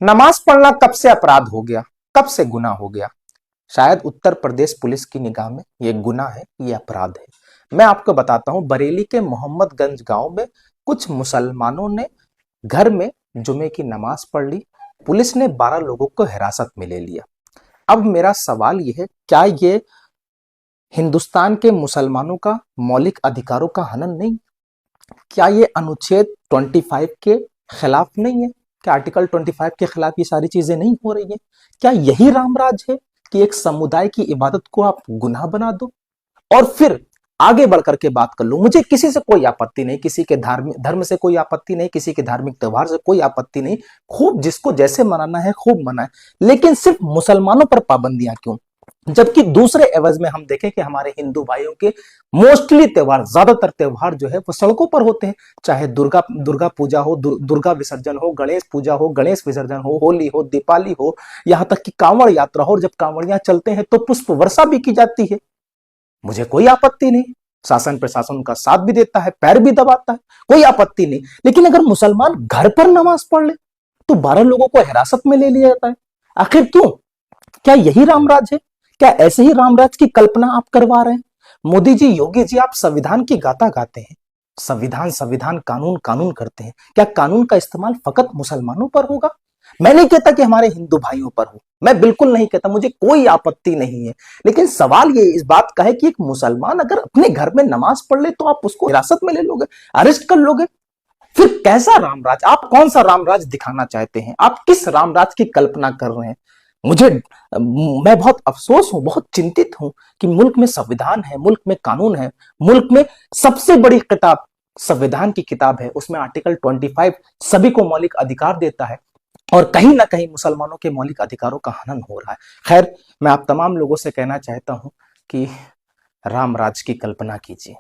नमाज पढ़ना कब से अपराध हो गया, कब से गुनाह हो गया? शायद उत्तर प्रदेश पुलिस की निगाह में ये गुनाह है, ये अपराध है। मैं आपको बताता हूं, बरेली के मोहम्मदगंज गांव में कुछ मुसलमानों ने घर में जुमे की नमाज पढ़ ली। पुलिस ने 12 लोगों को हिरासत में ले लिया। अब मेरा सवाल यह है, क्या ये हिंदुस्तान के मुसलमानों का मौलिक अधिकारों का हनन नहीं? क्या ये अनुच्छेद 25 के खिलाफ नहीं है? क्या आर्टिकल 25 के खिलाफ ये सारी चीजें नहीं हो रही है? क्या यही रामराज है कि एक समुदाय की इबादत को आप गुनाह बना दो और फिर आगे बढ़कर के बात कर लो? मुझे किसी से कोई आपत्ति नहीं, किसी के धार्मिक धर्म से कोई आपत्ति नहीं, किसी के धार्मिक त्योहार से कोई आपत्ति नहीं। खूब जिसको जैसे मनाना है खूब मनाए, लेकिन सिर्फ मुसलमानों पर पाबंदियां क्यों? जबकि दूसरे एवज में हम देखें कि हमारे हिंदू भाइयों के मोस्टली त्योहार, ज्यादातर त्योहार जो है वो सड़कों पर होते हैं। चाहे दुर्गा पूजा हो, दुर्गा विसर्जन हो, गणेश पूजा हो, गणेश विसर्जन हो, होली हो, दीपावली हो, यहां तक कि कांवड़ यात्रा हो। और जब कांवड़ियां चलते हैं तो पुष्प वर्षा भी की जाती है। मुझे कोई आपत्ति नहीं, शासन प्रशासन उनका साथ भी देता है, पैर भी दबाता है, कोई आपत्ति नहीं। लेकिन अगर मुसलमान घर पर नमाज पढ़ ले तो 12 लोगों को हिरासत में ले लिया जाता है। आखिर क्यों? क्या यही रामराज है? क्या ऐसे ही रामराज की कल्पना आप करवा रहे हैं? मोदी जी, योगी जी, आप संविधान की गाथा गाते हैं, संविधान संविधान, कानून कानून करते हैं। क्या कानून का इस्तेमाल फकत मुसलमानों पर होगा? मैं नहीं कहता कि हमारे हिंदू भाइयों पर हो, मैं बिल्कुल नहीं कहता, मुझे कोई आपत्ति नहीं है। लेकिन सवाल ये इस बात का है कि एक मुसलमान अगर अपने घर में नमाज पढ़ ले तो आप उसको हिरासत में ले लोगे, अरेस्ट कर लोगे? फिर कैसा रामराज, आप कौन सा रामराज दिखाना चाहते हैं? आप किस रामराज की कल्पना कर रहे हैं? मुझे मैं बहुत अफसोस हूं, बहुत चिंतित हूं कि मुल्क में संविधान है, मुल्क में कानून है, मुल्क में सबसे बड़ी किताब संविधान की किताब है, उसमें आर्टिकल 25 सभी को मौलिक अधिकार देता है और कहीं ना कहीं मुसलमानों के मौलिक अधिकारों का हनन हो रहा है। खैर, मैं आप तमाम लोगों से कहना चाहता हूं कि रामराज की कल्पना कीजिए।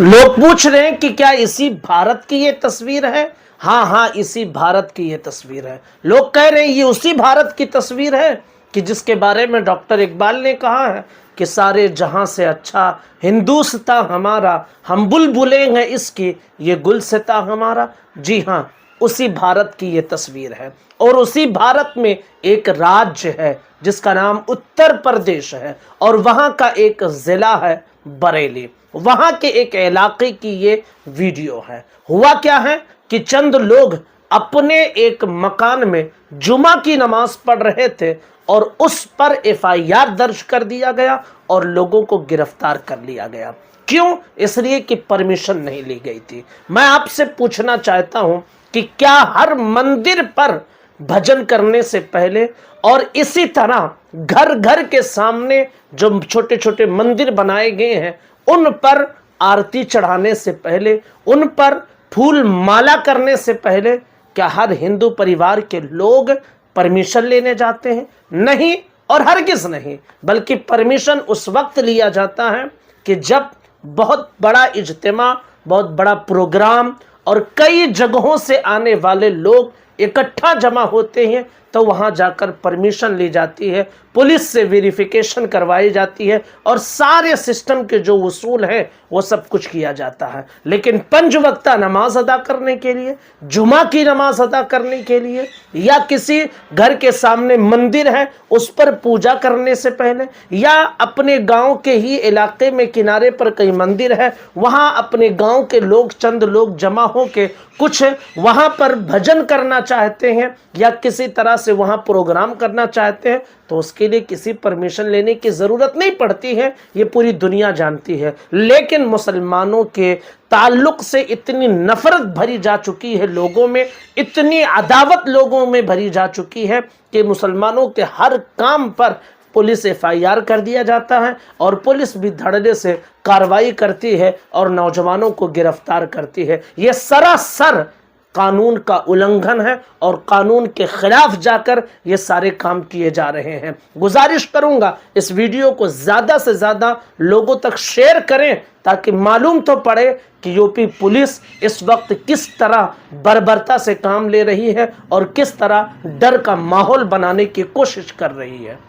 लोग पूछ रहे हैं कि क्या इसी भारत की ये तस्वीर है? हाँ हाँ, इसी भारत की ये तस्वीर है। लोग कह रहे हैं ये उसी भारत की तस्वीर है कि जिसके बारे में डॉक्टर इकबाल ने कहा है कि सारे जहां से अच्छा हिंदुस्ता हमारा, हम बुलबुलें हैं इसकी, ये गुलसिता हमारा। जी हाँ, उसी भारत की ये तस्वीर है। और उसी भारत में एक राज्य है जिसका नाम उत्तर प्रदेश है और वहां का एक जिला है बरेली। वहां के एक इलाके की ये वीडियो है। हुआ क्या है कि चंद लोग अपने एक मकान में जुमा की नमाज पढ़ रहे थे और उस पर एफआईआर दर्ज कर दिया गया और लोगों को गिरफ्तार कर लिया गया। क्यों? इसलिए कि परमिशन नहीं ली गई थी। मैं आपसे पूछना चाहता हूं कि क्या हर मंदिर पर भजन करने से पहले और इसी तरह घर घर के सामने जो छोटे छोटे मंदिर बनाए गए हैं उन पर आरती चढ़ाने से पहले, उन पर फूल माला करने से पहले क्या हर हिंदू परिवार के लोग परमिशन लेने जाते हैं? नहीं, और हरगिज नहीं। बल्कि परमिशन उस वक्त लिया जाता है कि जब बहुत बड़ा इज्तिमा, बहुत बड़ा प्रोग्राम और कई जगहों से आने वाले लोग इकट्ठा जमा होते हैं, तो वहां जाकर परमिशन ली जाती है, पुलिस से वेरिफिकेशन करवाई जाती है और सारे सिस्टम के जो उसूल हैं वो सब कुछ किया जाता है। लेकिन पंज वक्ता नमाज अदा करने के लिए, जुमा की नमाज अदा करने के लिए, या किसी घर के सामने मंदिर है उस पर पूजा करने से पहले, या अपने गांव के ही इलाके में किनारे पर कई मंदिर है, वहां अपने गांव के लोग, चंद लोग जमा होकर कुछ वहां पर भजन करना चाहते हैं या किसी तरह से वहां प्रोग्राम करना चाहते हैं, तो उसके लिए किसी परमिशन लेने की जरूरत नहीं पड़ती है। ये पूरी दुनिया जानती है। लेकिन मुसलमानों के ताल्लुक से इतनी नफरत भरी जा चुकी है लोगों में, इतनी अदावत लोगों में भरी जा चुकी है कि मुसलमानों के हर काम पर पुलिस एफआईआर कर दिया जाता है और पुलिस भी धड़ल्ले से कार्रवाई करती है और नौजवानों को गिरफ्तार करती है। यह सरासर कानून का उल्लंघन है और कानून के खिलाफ जाकर ये सारे काम किए जा रहे हैं। गुजारिश करूंगा इस वीडियो को ज्यादा से ज्यादा लोगों तक शेयर करें ताकि मालूम तो पड़े कि यूपी पुलिस इस वक्त किस तरह बर्बरता से काम ले रही है और किस तरह डर का माहौल बनाने की कोशिश कर रही है।